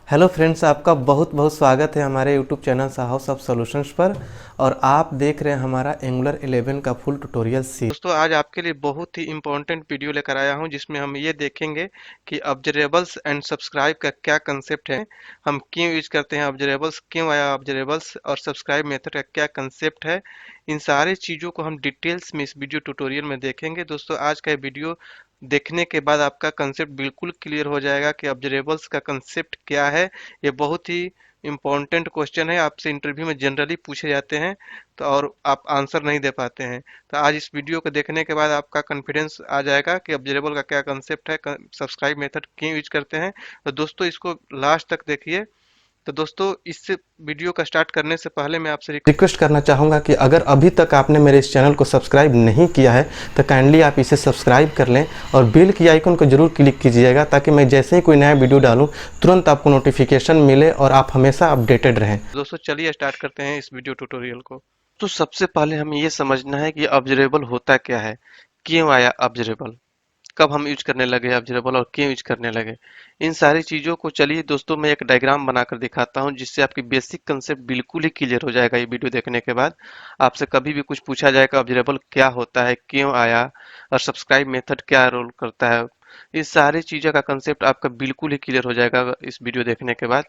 Hello friends, आपका बहुत बहुत स्वागत है हमारे YouTube channel house of solutions पर। और आप देख रहे हैं हमारा एंगुलर 11 का फुल ट्यूटोरियल सीरीज। दोस्तों आज आपके लिए बहुत ही इम्पोर्टेंट वीडियो लेकर आया हूं जिसमें हम ये देखेंगे कि ऑब्जर्वेबल्स एंड सब्सक्राइब का क्या कंसेप्ट है। हम क्यों यूज करते हैं ऑब्जर्वेबल्स, क्यों आया ऑब्जर्वेबल्स, और सब्सक्राइब मेथड का क्या कंसेप्ट है। इन सारी चीज़ों को हम डिटेल्स में इस वीडियो ट्यूटोरियल में देखेंगे। दोस्तों आज का ये वीडियो देखने के बाद आपका कंसेप्ट बिल्कुल क्लियर हो जाएगा कि ऑब्जर्वेबल्स का कंसेप्ट क्या है। ये बहुत ही इम्पोर्टेंट क्वेश्चन है, आपसे इंटरव्यू में जनरली पूछे जाते हैं तो और आप आंसर नहीं दे पाते हैं। तो आज इस वीडियो को देखने के बाद आपका कॉन्फिडेंस आ जाएगा कि ऑब्जर्वेबल का क्या कंसेप्ट है, सब्सक्राइब मेथड क्यों यूज करते हैं। तो दोस्तों इसको लास्ट तक देखिए। तो दोस्तों इस वीडियो का स्टार्ट करने से पहले मैं आपसे रिक्वेस्ट करना चाहूँगा कि अगर अभी तक आपने मेरे इस चैनल को सब्सक्राइब नहीं किया है तो काइंडली आप इसे सब्सक्राइब कर लें और बेल की आइकन को जरूर क्लिक कीजिएगा, ताकि मैं जैसे ही कोई नया वीडियो डालूं तुरंत आपको नोटिफिकेशन मिले और आप हमेशा अपडेटेड रहें। दोस्तों चलिए स्टार्ट करते हैं इस वीडियो ट्यूटोरियल को। तो सबसे पहले हमें ये समझना है कि ऑब्जर्वेबल होता क्या है, क्यों आया ऑब्जर्वेबल, कब हम यूज करने लगे ऑब्जर्वेबल और क्यों यूज करने लगे। इन सारी चीजों को चलिए दोस्तों मैं एक डायग्राम बनाकर दिखाता हूं जिससे आपकी बेसिक कंसेप्ट बिल्कुल ही क्लियर हो जाएगा। ये वीडियो देखने के बाद आपसे कभी भी कुछ पूछा जाएगा ऑब्जर्वेबल क्या होता है, क्यों आया, और सब्सक्राइब मेथड क्या रोल करता है, इस सारी चीजों का कंसेप्ट आपका बिल्कुल ही क्लियर हो जाएगा इस वीडियो देखने के बाद।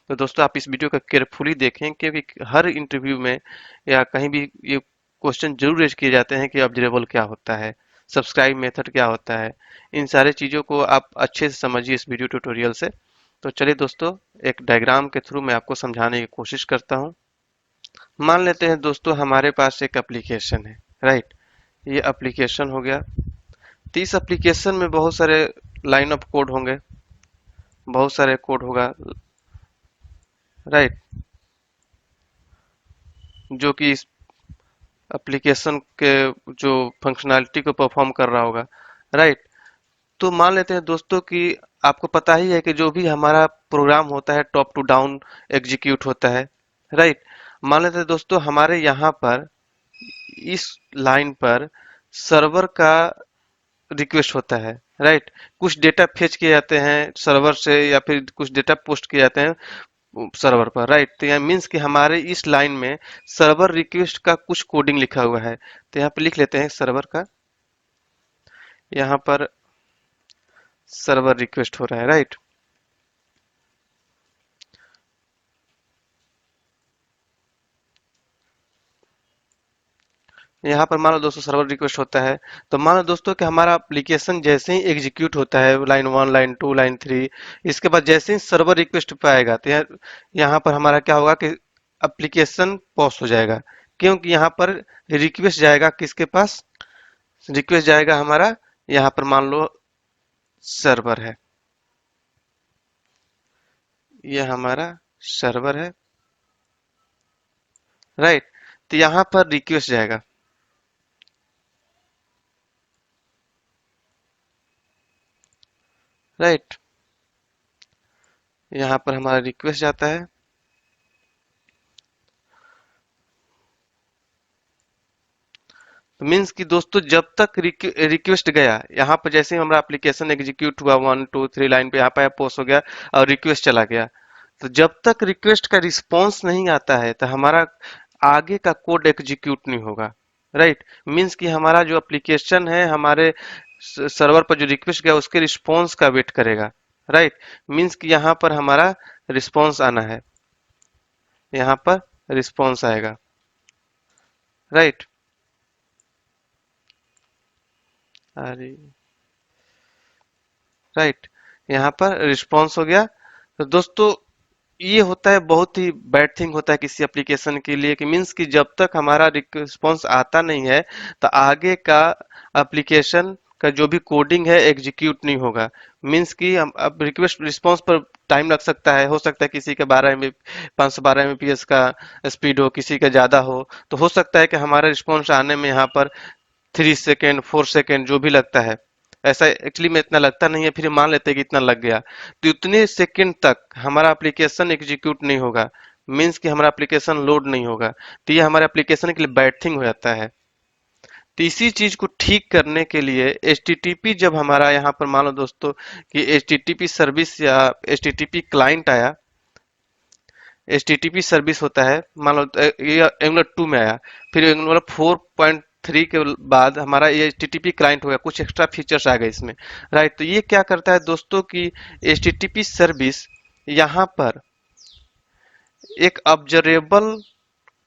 तो दोस्तों आप इस वीडियो को केयरफुली देखें क्योंकि हर इंटरव्यू में या कहीं भी ये क्वेश्चन जरूर रेज किए जाते हैं कि ऑब्जर्वेबल क्या होता है, सब्सक्राइब मेथड क्या होता है। इन सारे चीज़ों को आप अच्छे से समझिए इस वीडियो ट्यूटोरियल से। तो चलिए दोस्तों एक डायग्राम के थ्रू मैं आपको समझाने की कोशिश करता हूँ। मान लेते हैं दोस्तों हमारे पास एक एप्लीकेशन है, राइट। ये एप्लीकेशन हो गया। तो इस एप्लीकेशन में बहुत सारे लाइन ऑफ कोड होंगे, बहुत सारे कोड होगा, राइट, जो कि इस एप्लीकेशन के जो फंक्शनैलिटी को परफॉर्म कर रहा होगा, राइट। तो मान लेते हैं दोस्तों कि आपको पता ही है कि जो भी हमारा प्रोग्राम होता है टॉप टू डाउन एग्जीक्यूट होता है, राइट। मान लेते हैं दोस्तों हमारे यहाँ पर इस लाइन पर सर्वर का रिक्वेस्ट होता है, राइट। कुछ डेटा फेच किए जाते हैं सर्वर से या फिर कुछ डेटा पोस्ट किए जाते हैं सर्वर पर, राइट। तो यह मीन्स कि हमारे इस लाइन में सर्वर रिक्वेस्ट का कुछ कोडिंग लिखा हुआ है। तो यहाँ पे लिख लेते हैं सर्वर का, यहाँ पर सर्वर रिक्वेस्ट हो रहा है, राइट। यहाँ पर मान लो दोस्तों सर्वर रिक्वेस्ट होता है। तो मान लो दोस्तों कि हमारा एप्लीकेशन जैसे ही एग्जीक्यूट होता है लाइन 1 लाइन 2 लाइन 3, इसके बाद जैसे ही सर्वर रिक्वेस्ट पे आएगा तो यहाँ पर हमारा क्या होगा कि एप्लीकेशन पॉज हो जाएगा, क्योंकि यहाँ पर रिक्वेस्ट जाएगा किसके पास, रिक्वेस्ट जाएगा हमारा, यहाँ पर मान लो सर्वर है, ये हमारा सर्वर है, राइट। तो यहाँ पर रिक्वेस्ट जाएगा, राइट। यहाँ पर हमारा रिक्वेस्ट जाता है। मीन्स कि दोस्तों जब तक रिक्वेस्ट गया, यहाँ पर जैसे ही हमारा एप्लीकेशन एग्जीक्यूट हुआ 1 2 3 लाइन पे यहाँ पे पोस्ट हो गया और रिक्वेस्ट चला गया, तो जब तक रिक्वेस्ट का रिस्पॉन्स नहीं आता है तो हमारा आगे का कोड एग्जीक्यूट नहीं होगा, राइट। मीन्स कि हमारा जो एप्लीकेशन है हमारे सर्वर पर जो रिक्वेस्ट गया उसके रिस्पॉन्स का वेट करेगा, राइट। मीन्स कि यहाँ पर हमारा रिस्पॉन्स आना है, यहाँ पर रिस्पॉन्स आएगा, राइट। अरे राइट, यहाँ पर रिस्पॉन्स हो गया। तो दोस्तों ये होता है बहुत ही बैड थिंग होता है किसी एप्लीकेशन के लिए कि मीन्स कि जब तक हमारा रिस्पॉन्स आता नहीं है तो आगे का एप्लीकेशन का जो भी कोडिंग है एग्जीक्यूट नहीं होगा। मीन्स कि हम अब रिक्वेस्ट रिस्पॉन्स पर टाइम लग सकता है, हो सकता है किसी के 512 MBps का स्पीड हो, किसी का ज़्यादा हो सकता है कि हमारा रिस्पॉन्स आने में यहाँ पर 3 सेकेंड 4 सेकेंड जो भी लगता है। ऐसा एक्चुअली में इतना लगता नहीं है, फिर मान लेते हैं कि इतना लग गया, तो इतने सेकंड तक हमारा एप्लीकेशन एग्जीक्यूट नहीं होगा। मीन्स कि हमारा एप्लीकेशन लोड नहीं होगा, तो ये हमारे एप्लीकेशन के लिए बैड थिंग हो जाता है। तो इसी चीज को ठीक करने के लिए जब हमारा यहाँ पर मान लो दोस्तों कि सर्विस या क्लाइंट आया, HTTP सर्विस होता है, मान लो ये एंगुलर 2 में आया, फिर एंगुलर 4.3 के बाद हमारा ये HTTP क्लाइंट हो गया, कुछ एक्स्ट्रा फीचर्स आ गए इसमें, राइट। तो ये क्या करता है दोस्तों कि HTTP सर्विस यहाँ पर एक ऑब्जर्वेबल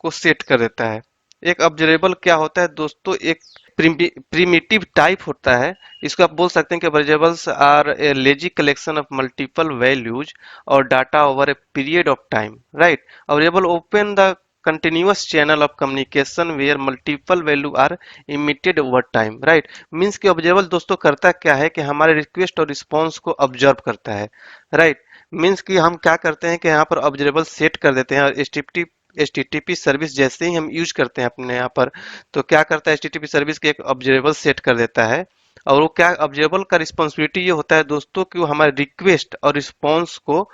को सेट कर देता है। एक ऑब्जर्वेबल क्या होता है दोस्तों, एक प्रिमिटिव टाइप होता है। इसको आप बोल सकते हैं कि observables are a lazy collection of multiple values और data over a period of time, right. Observable open the continuous channel of communication where multiple value are emitted over time, right। Means कि observable दोस्तों करता क्या है कि हमारे request और response को ऑब्जर्व करता है, राइट। मीन्स कि हम क्या करते हैं कि यहाँ पर ऑब्जर्वेबल सेट कर देते हैं और HTTP सर्विस जैसे ही हम यूज करते हैं अपने यहाँ पर, तो क्या करता है HTTP सर्विस के एक ऑब्जर्वेबल सेट कर देता है। और वो क्या ऑब्जर्वेबल का रिस्पॉन्सिबिलिटी ये होता है दोस्तों कि वो हमारे रिक्वेस्ट और रिस्पॉन्स को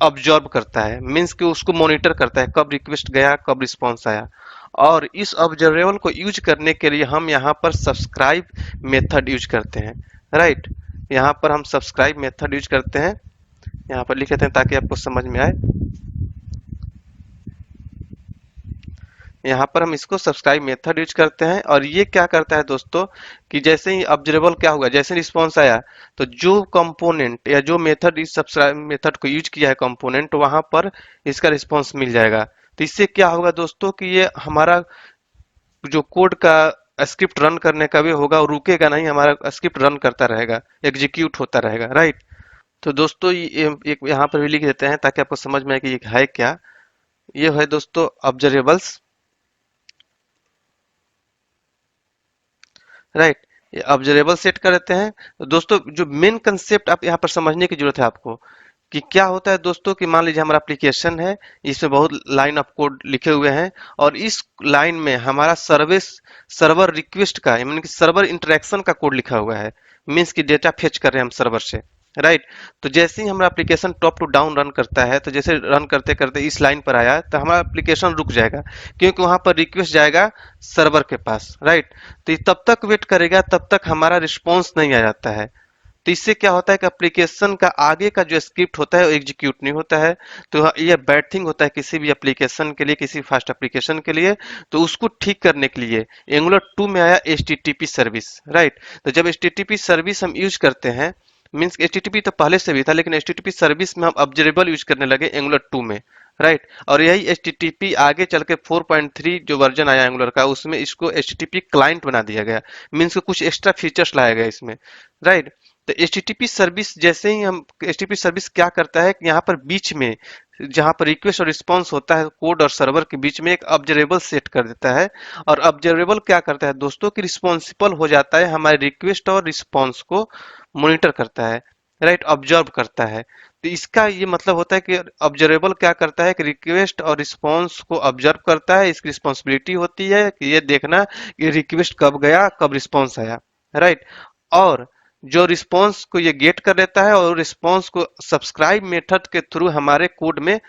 ऑब्जर्व करता है, मीन्स कि उसको मॉनिटर करता है कब रिक्वेस्ट गया कब रिस्पॉन्स आया। और इस ऑब्जर्वेबल को यूज करने के लिए हम यहाँ पर सब्सक्राइब मेथड यूज करते हैं, राइट। यहाँ पर हम सब्सक्राइब मेथड यूज करते हैं, यहाँ पर लिख लेते हैं ताकि आपको समझ में आए। यहाँ पर हम इसको सब्सक्राइब मेथड यूज करते हैं और ये क्या करता है दोस्तों कि जैसे ही ऑब्जर्वेबल क्या होगा, जैसे रिस्पॉन्स आया तो जो कंपोनेंट या जो मेथड इस सब्सक्राइब मेथड को यूज किया है कंपोनेंट, वहां पर इसका रिस्पॉन्स मिल जाएगा। तो इससे क्या होगा दोस्तों कि ये हमारा जो कोड का स्क्रिप्ट रन करने का भी होगा और रुकेगा नहीं, हमारा स्क्रिप्ट रन करता रहेगा, एग्जीक्यूट होता रहेगा, राइट। तो दोस्तों ये एक यहाँ पर भी लिख देते हैं ताकि आपको समझ में आए कि ये है क्या। ये है दोस्तों ऑब्जर्वेबल्स, राइट। ये ऑब्जर्वेबल सेट कर देते हैं। तो दोस्तों जो मेन कंसेप्ट आप यहाँ पर समझने की जरूरत है आपको कि क्या होता है दोस्तों कि मान लीजिए हमारा एप्लीकेशन है, इसमें बहुत लाइन ऑफ कोड लिखे हुए हैं और इस लाइन में हमारा सर्विस सर्वर रिक्वेस्ट का यानी कि सर्वर इंटरेक्शन का कोड लिखा हुआ है, मीन्स कि डेटा फेच कर रहे हैं हम सर्वर से, राइट। तो जैसे ही हमारा application top to down run करता है, तो जैसे रन करते करते इस लाइन पर आया तो हमारा एप्लीकेशन रुक जाएगा, क्योंकि वहां पर रिक्वेस्ट जाएगा सर्वर के पास, राइट। तो ये तब तक वेट करेगा तब तक हमारा रिस्पॉन्स नहीं आ जाता है। तो इससे क्या होता है कि एप्लीकेशन का आगे का जो स्क्रिप्ट होता है वो एग्जीक्यूट नहीं होता है। तो ये बैड थिंग होता है किसी भी एप्लीकेशन के लिए, किसी फास्ट एप्लीकेशन के लिए। तो उसको ठीक करने के लिए एंगुलर 2 में आया HTTP सर्विस, राइट। तो जब HTTP सर्विस हम यूज करते हैं, मीन्स HTTP तो पहले से भी था लेकिन HTTP सर्विस में हम ऑब्जर्वेबल यूज करने लगे एंगुलर 2 में, राइट। और यही HTTP आगे चल के 4.3 जो वर्जन आया एंगुलर का, उसमें इसको HTTP क्लाइंट बना दिया गया, मीन्स कुछ एक्स्ट्रा फीचर्स लाया गया इसमें, राइट। तो HTTP सर्विस जैसे ही हम HTTP सर्विस क्या करता है कि यहाँ पर बीच में जहां पर रिक्वेस्ट और रिस्पॉन्स होता है कोड और सर्वर के बीच में एक ऑब्जर्वेबल सेट कर देता है। और ऑब्जर्वेबल क्या करता है दोस्तों कि रिस्पॉन्सिबल हो जाता है हमारे रिक्वेस्ट और रिस्पॉन्स को मॉनिटर करता है, राइट, ऑब्जर्व करता है। तो इसका ये मतलब होता है कि ऑब्जर्वेबल क्या करता है कि रिक्वेस्ट और रिस्पॉन्स को ऑब्जर्व करता है। इसकी रिस्पॉन्सिबिलिटी होती है कि ये देखना कि रिक्वेस्ट कब गया कब रिस्पॉन्स आया, राइट। और जो रिस्पॉन्स को ये गेट कर लेता है और रिस्पॉन्स को सब्सक्राइब मेथड के थ्रू हमारे कोड में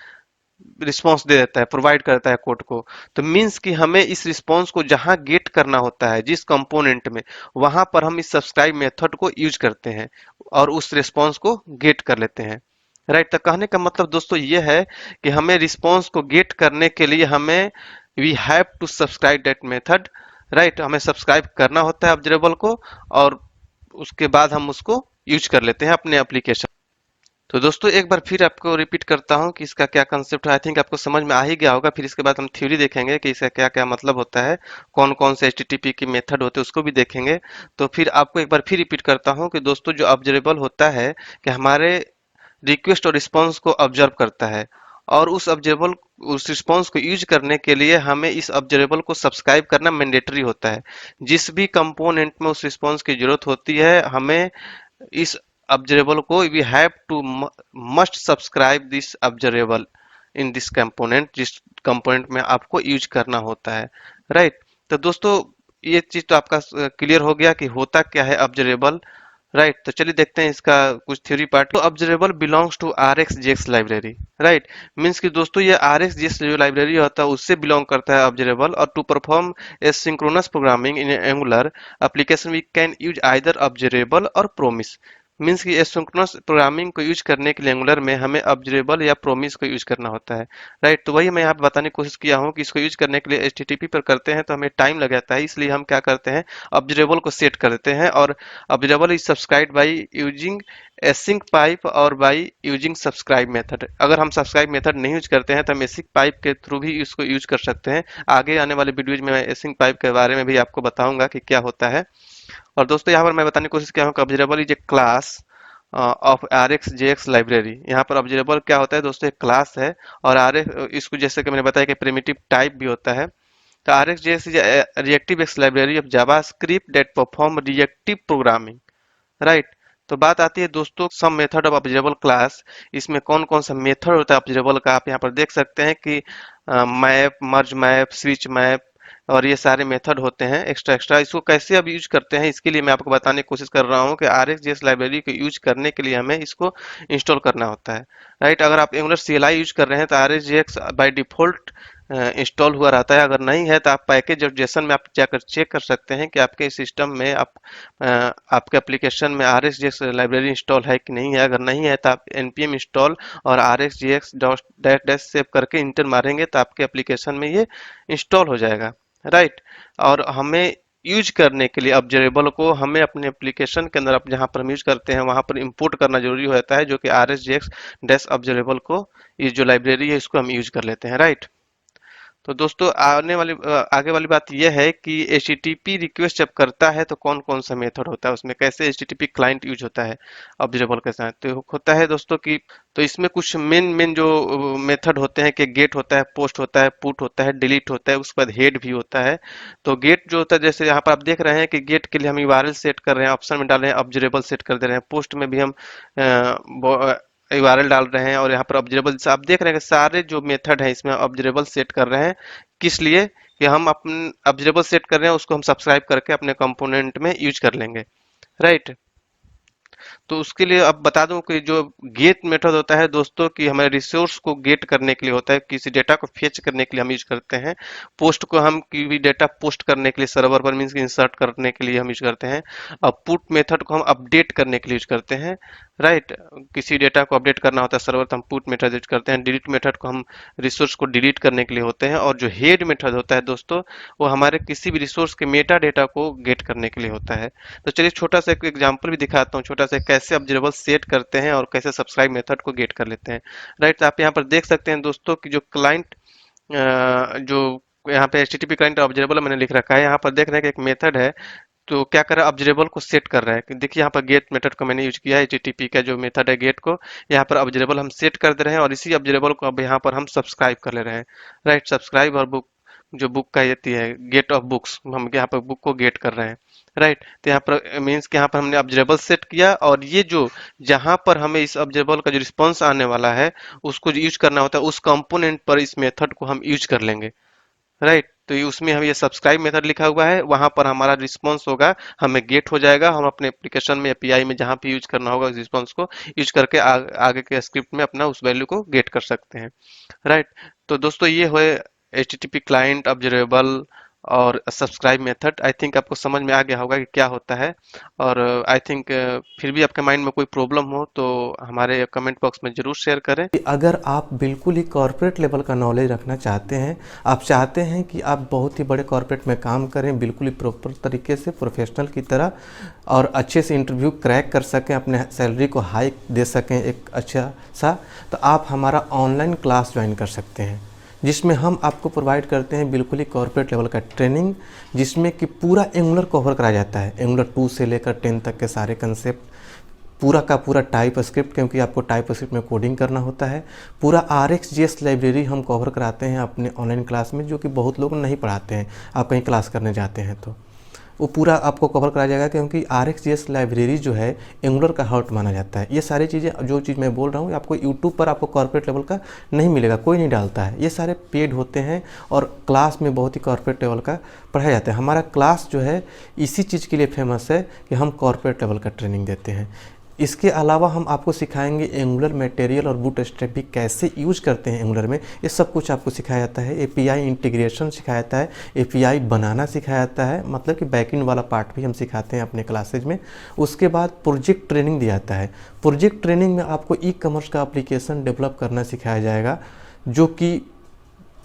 रिस्पॉन्स दे देता है, प्रोवाइड करता है कोड को। तो मीन्स कि हमें इस रिस्पॉन्स को जहां गेट करना होता है जिस कंपोनेंट में, वहां पर हम इस सब्सक्राइब मेथड को यूज करते हैं और उस रिस्पॉन्स को गेट कर लेते हैं, राइट। तो कहने का मतलब दोस्तों ये है कि हमें रिस्पॉन्स को गेट करने के लिए हमें we have to subscribe that method, right. हमें सब्सक्राइब करना होता है ऑब्जर्वेबल को और उसके बाद हम उसको यूज कर लेते हैं अपने एप्लीकेशन। तो दोस्तों एक बार फिर आपको रिपीट करता हूं कि इसका क्या कंसेप्ट है। आई थिंक आपको समझ में आ ही गया होगा। फिर इसके बाद हम थ्योरी देखेंगे कि इसका क्या क्या मतलब होता है, कौन कौन से HTTP की मेथड होते हैं उसको भी देखेंगे। तो फिर आपको एक बार फिर रिपीट करता हूं कि दोस्तों जो ऑब्जर्वेबल होता है कि हमारे रिक्वेस्ट और रिस्पॉन्स को ऑब्जर्व करता है और उस रिस्पॉन्स को यूज करने के लिए हमें इस ऑब्जर्वेबल को सब्सक्राइब करना मैंडेटरी होता है। जिस भी कंपोनेंट में उस रिस्पॉन्स की जरूरत होती है, हमें इस observable को we have to must subscribe this observable in this component, जिस कंपोनेंट में आपको यूज करना होता है, राइट। तो दोस्तों ये चीज तो आपका क्लियर हो गया कि होता क्या है ऑब्जर्वेबल, राइट। तो चलिए देखते हैं इसका कुछ थ्योरी पार्ट। तो observable belongs to RxJS library, right. Means कि दोस्तों ये RxJS जो लाइब्रेरी होता है उससे बिलोंग करता है ऑब्जर्वेबल। और to perform asynchronous programming in Angular application we can use either observable और प्रोमिस। मीन्स कि एसिंक्रोनस प्रोग्रामिंग को यूज करने के लिए एंगुलर में हमें ऑब्जर्वेबल या प्रोमिस को यूज करना होता है, राइट। तो वही मैं यहाँ पे बताने की कोशिश किया हूँ कि इसको यूज करने के लिए एचटीटीपी पर करते हैं तो हमें टाइम लग जाता है, इसलिए हम क्या करते हैं, ऑब्जर्वेबल को सेट कर देते हैं। और observable is subscribe by using async pipe और बाई यूजिंग सब्सक्राइब मेथड। अगर हम सब्सक्राइब मेथड नहीं यूज करते हैं तो हम एसिंक पाइप के थ्रू भी इसको यूज कर सकते हैं। आगे आने वाले वीडियोज में मैं एसिंक पाइप के बारे में भी आपको बताऊंगा कि क्या होता है। और दोस्तों यहाँ पर मैं बताने की कोशिश किया हूँ कि observable is a class of R X J X library. यहाँ पर ऑब्जर्वेबल क्या होता है दोस्तों, एक क्लास है। और आर एक्स इसको जैसे कि मैंने बताया कि प्रिमिटिव टाइप भी होता है। तो R X J X is reactive X library of JavaScript that perform reactive programming, right. तो बात आती है दोस्तों some method of observable class. इसमें कौन कौन सा मेथड होता है ऑब्जर्वेबल का, आप यहाँ पर देख सकते हैं कि मैप, मर्ज मैप, स्विच मैप और ये सारे मेथड होते हैं एक्स्ट्रा एक्स्ट्रा। इसको कैसे अब यूज करते हैं इसके लिए मैं आपको बताने की कोशिश कर रहा हूँ कि RxJS लाइब्रेरी को यूज करने के लिए हमें इसको इंस्टॉल करना होता है, राइट। अगर आप एंगुलर CLI यूज कर रहे हैं तो RxJS बाय डिफॉल्ट इंस्टॉल हुआ रहता है। अगर नहीं है तो आप पैकेज और जेसन में आप जाकर चेक कर सकते हैं कि आपके सिस्टम में आपके एप्लीकेशन में RxJS लाइब्रेरी इंस्टॉल है कि नहीं है। अगर नहीं है तो आप npm इंस्टॉल और RxJS डैश डैश सेव करके इंटर मारेंगे तो आपके एप्लीकेशन में ये इंस्टॉल हो जाएगा, राइट। और हमें यूज करने के लिए ऑब्जर्वेबल को हमें अपने एप्लीकेशन के अंदर जहां पर हम यूज करते हैं वहां पर इंपोर्ट करना जरूरी होता है, जो कि RxJS डैश ऑब्जर्वेबल को, ये जो लाइब्रेरी है इसको हम यूज कर लेते हैं, राइट। तो दोस्तों आगे वाली बात यह है कि HTTP रिक्वेस्ट जब करता है तो कौन कौन सा मेथड होता है उसमें, कैसे HTTP क्लाइंट यूज होता है ऑब्जर्वेबल के साथ। तो होता है दोस्तों कि तो इसमें कुछ मेन मेन जो मेथड होते हैं कि गेट होता है, पोस्ट होता है, पुट होता है, डिलीट होता है, उसके बाद हेड भी होता है। तो गेट जो होता है, जैसे यहाँ पर आप देख रहे हैं कि गेट के लिए हम URL सेट कर रहे हैं, ऑप्शन में डाल रहे हैं ऑब्जर्वेबल सेट कर दे रहे हैं, पोस्ट में भी हम URL डाल रहे हैं, और यहाँ पर ऑब्जर्वेबल आप देख रहे हैं कि सारे जो मेथड है इसमें ऑब्जर्वेबल सेट कर रहे हैं। किस लिए कि हम अपने ऑब्जर्वेबल सेट कर रहे हैं उसको हम सब्सक्राइब करके अपने कंपोनेंट में यूज कर लेंगे, राइट। तो उसके लिए अब बता दूं कि जो गेट मेथड होता है दोस्तों कि हमारे रिसोर्स को गेट करने के लिए होता है, किसी डेटा को फेच करने के लिए हम यूज करते हैं। पोस्ट को हम की भी डेटा पोस्ट करने के लिए सर्वर पर मीन्स इंसर्ट करने के लिए हम यूज करते हैं। अब पुट मेथड को हम अपडेट करने के लिए यूज करते हैं, राइट। किसी डेटा को अपडेट करना होता है सर्वर तो हम पुट मेथड यूज करते हैं। डिलीट मेथड को हम रिसोर्स को डिलीट करने के लिए होते हैं। और जो हेड मेथड होता है दोस्तों वो हमारे किसी भी रिसोर्स के मेटा डेटा को गेट करने के लिए होता है। तो चलिए छोटा सा एक एग्जांपल भी दिखाता हूँ, छोटा सा कैसे ऑब्जर्वेबल सेट करते हैं और कैसे सब्सक्राइब मेथड को गेट कर लेते हैं, राइट। तो आप यहाँ पर देख सकते हैं दोस्तों कि जो क्लाइंट जो यहाँ पे HTTP क्लाइंट ऑब्जर्वेबल मैंने लिख रखा है, यहाँ पर देख रहे हैं कि एक मेथड है। तो क्या कर रहा है, ऑब्जर्वेबल को सेट कर रहा है। देखिए यहाँ पर गेट मेथड को मैंने यूज किया है, HTTP का जो मेथड है गेट को यहाँ पर ऑब्जर्वेबल हम सेट कर दे रहे हैं, और इसी ऑब्जर्वेबल को अब यहाँ पर हम सब्सक्राइब कर ले रहे हैं, राइट। सब्सक्राइब और बुक जो बुक का ये है गेट ऑफ बुक्स, हम यहाँ पर बुक को गेट कर रहे हैं, राइट। तो यहाँ पर मीन्स कि यहाँ पर हमने ऑब्जर्वेबल सेट किया, और ये जो जहां पर हमें इस ऑब्जर्वेबल का जो रिस्पॉन्स आने वाला है उसको यूज करना होता है, उस कंपोनेंट पर इस मेथड को हम यूज कर लेंगे, राइट। तो ये उसमें हम ये सब्सक्राइब मेथड लिखा हुआ है, वहां पर हमारा रिस्पॉन्स होगा, हमें गेट हो जाएगा। हम अपने एप्लीकेशन में API में जहां भी यूज करना होगा उस रिस्पॉन्स को यूज करके आगे के स्क्रिप्ट में अपना उस वैल्यू को गेट कर सकते हैं, राइट। तो दोस्तों ये हुए HTTP क्लाइंट, ऑब्जर्वेबल और सब्सक्राइब मेथड। आई थिंक आपको समझ में आ गया होगा कि क्या होता है। और आई थिंक फिर भी आपके माइंड में कोई प्रॉब्लम हो तो हमारे कमेंट बॉक्स में जरूर शेयर करें। अगर आप बिल्कुल ही कॉर्पोरेट लेवल का नॉलेज रखना चाहते हैं, आप चाहते हैं कि आप बहुत ही बड़े कॉर्पोरेट में काम करें बिल्कुल ही प्रॉपर तरीके से प्रोफेशनल की तरह, और अच्छे से इंटरव्यू क्रैक कर सकें, अपने सैलरी को हाइक दे सकें एक अच्छा सा, तो आप हमारा ऑनलाइन क्लास ज्वाइन कर सकते हैं, जिसमें हम आपको प्रोवाइड करते हैं बिल्कुल ही कॉर्पोरेट लेवल का ट्रेनिंग, जिसमें कि पूरा एंगुलर कवर कराया जाता है। एंगुलर 2 से लेकर 10 तक के सारे कंसेप्ट, पूरा का पूरा टाइप स्क्रिप्ट, क्योंकि आपको टाइप स्क्रिप्ट में कोडिंग करना होता है। पूरा RxJS लाइब्रेरी हम कवर कराते हैं अपने ऑनलाइन क्लास में, जो कि बहुत लोग नहीं पढ़ाते हैं। आप कहीं क्लास करने जाते हैं तो वो पूरा आपको कवर कराया जाएगा, क्योंकि RxJS लाइब्रेरी जो है एंगुलर का हार्ट माना जाता है। ये सारी चीज़ें जो चीज़ मैं बोल रहा हूँ आपको यूट्यूब पर आपको कॉर्पोरेट लेवल का नहीं मिलेगा, कोई नहीं डालता है। ये सारे पेड होते हैं और क्लास में बहुत ही कॉर्पोरेट लेवल का पढ़ाया जाता है। हमारा क्लास जो है इसी चीज़ के लिए फेमस है कि हम कॉर्पोरेट लेवल का ट्रेनिंग देते हैं। इसके अलावा हम आपको सिखाएंगे एंगुलर मटेरियल और बूटस्ट्रैप भी कैसे यूज करते हैं एंगुलर में, ये सब कुछ आपको सिखाया जाता है। एपीआई इंटीग्रेशन सिखाया जाता है, एपीआई बनाना सिखाया जाता है, मतलब कि बैकएंड वाला पार्ट भी हम सिखाते हैं अपने क्लासेज में। उसके बाद प्रोजेक्ट ट्रेनिंग दिया जाता है। प्रोजेक्ट ट्रेनिंग में आपको ई कॉमर्स का एप्लीकेशन डेवलप करना सिखाया जाएगा, जो कि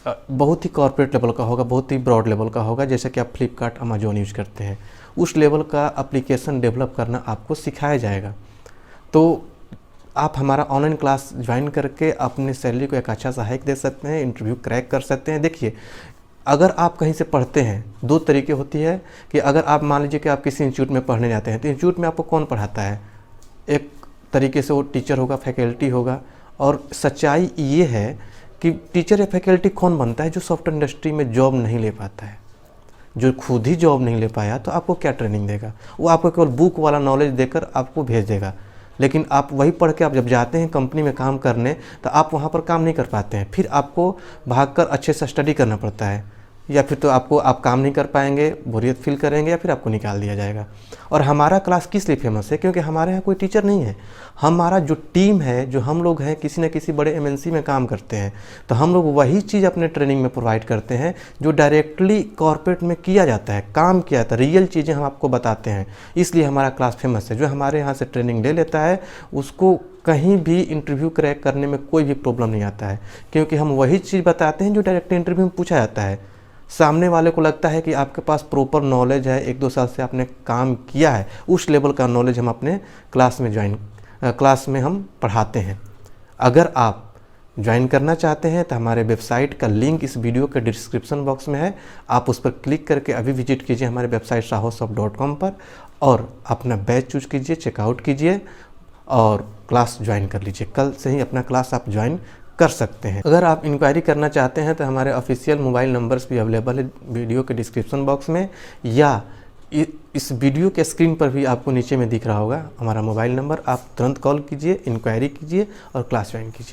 बहुत ही कॉर्पोरेट लेवल का होगा, बहुत ही ब्रॉड लेवल का होगा। जैसे कि आप फ्लिपकार्ट अमेजोन यूज करते हैं, उस लेवल का एप्लीकेशन डेवलप करना आपको सिखाया जाएगा। तो आप हमारा ऑनलाइन क्लास ज्वाइन करके अपने सैलरी को एक अच्छा सहायक दे सकते हैं, इंटरव्यू क्रैक कर सकते हैं। देखिए, अगर आप कहीं से पढ़ते हैं, दो तरीके होती है कि अगर आप मान लीजिए कि आप किसी इंस्टीट्यूट में पढ़ने जाते हैं, तो इंस्टीट्यूट में आपको कौन पढ़ाता है? एक तरीके से वो टीचर होगा, फैकल्टी होगा। और सच्चाई ये है कि टीचर या फैकल्टी कौन बनता है? जो सॉफ्टवेयर इंडस्ट्री में जॉब नहीं ले पाता है, जो खुद ही जॉब नहीं ले पाया, तो आपको क्या ट्रेनिंग देगा? वो आपको केवल बुक वाला नॉलेज देकर आपको भेज देगा। लेकिन आप वही पढ़ के आप जब जाते हैं कंपनी में काम करने, तो आप वहाँ पर काम नहीं कर पाते हैं। फिर आपको भागकर अच्छे से स्टडी करना पड़ता है, या फिर तो आप काम नहीं कर पाएंगे, बोरियत फील करेंगे, या फिर आपको निकाल दिया जाएगा। और हमारा क्लास किस लिए फेमस है? क्योंकि हमारे यहाँ कोई टीचर नहीं है। हमारा जो टीम है, जो हम लोग हैं, किसी न किसी बड़े एमएनसी में काम करते हैं, तो हम लोग वही चीज़ अपने ट्रेनिंग में प्रोवाइड करते हैं जो डायरेक्टली कॉर्पोरेट में किया जाता है, काम किया जाता है, रियल चीज़ें हम आपको बताते हैं। इसलिए हमारा क्लास फेमस है। जो हमारे यहाँ से ट्रेनिंग ले लेता है, उसको कहीं भी इंटरव्यू क्रैक करने में कोई भी प्रॉब्लम नहीं आता है, क्योंकि हम वही चीज़ बताते हैं जो डायरेक्ट इंटरव्यू में पूछा जाता है। सामने वाले को लगता है कि आपके पास प्रॉपर नॉलेज है, 1-2 साल से आपने काम किया है, उस लेवल का नॉलेज हम अपने क्लास में हम पढ़ाते हैं। अगर आप ज्वाइन करना चाहते हैं तो हमारे वेबसाइट का लिंक इस वीडियो के डिस्क्रिप्शन बॉक्स में है, आप उस पर क्लिक करके अभी विजिट कीजिए हमारे वेबसाइट sahosoft.com पर, और अपना बैच चूज कीजिए, चेकआउट कीजिए और क्लास ज्वाइन कर लीजिए। कल से ही अपना क्लास आप ज्वाइन कर सकते हैं। अगर आप इंक्वायरी करना चाहते हैं तो हमारे ऑफिशियल मोबाइल नंबर्स भी अवेलेबल है वीडियो के डिस्क्रिप्शन बॉक्स में, या इस वीडियो के स्क्रीन पर भी आपको नीचे में दिख रहा होगा हमारा मोबाइल नंबर। आप तुरंत कॉल कीजिए, इंक्वायरी कीजिए और क्लास ज्वाइन कीजिए।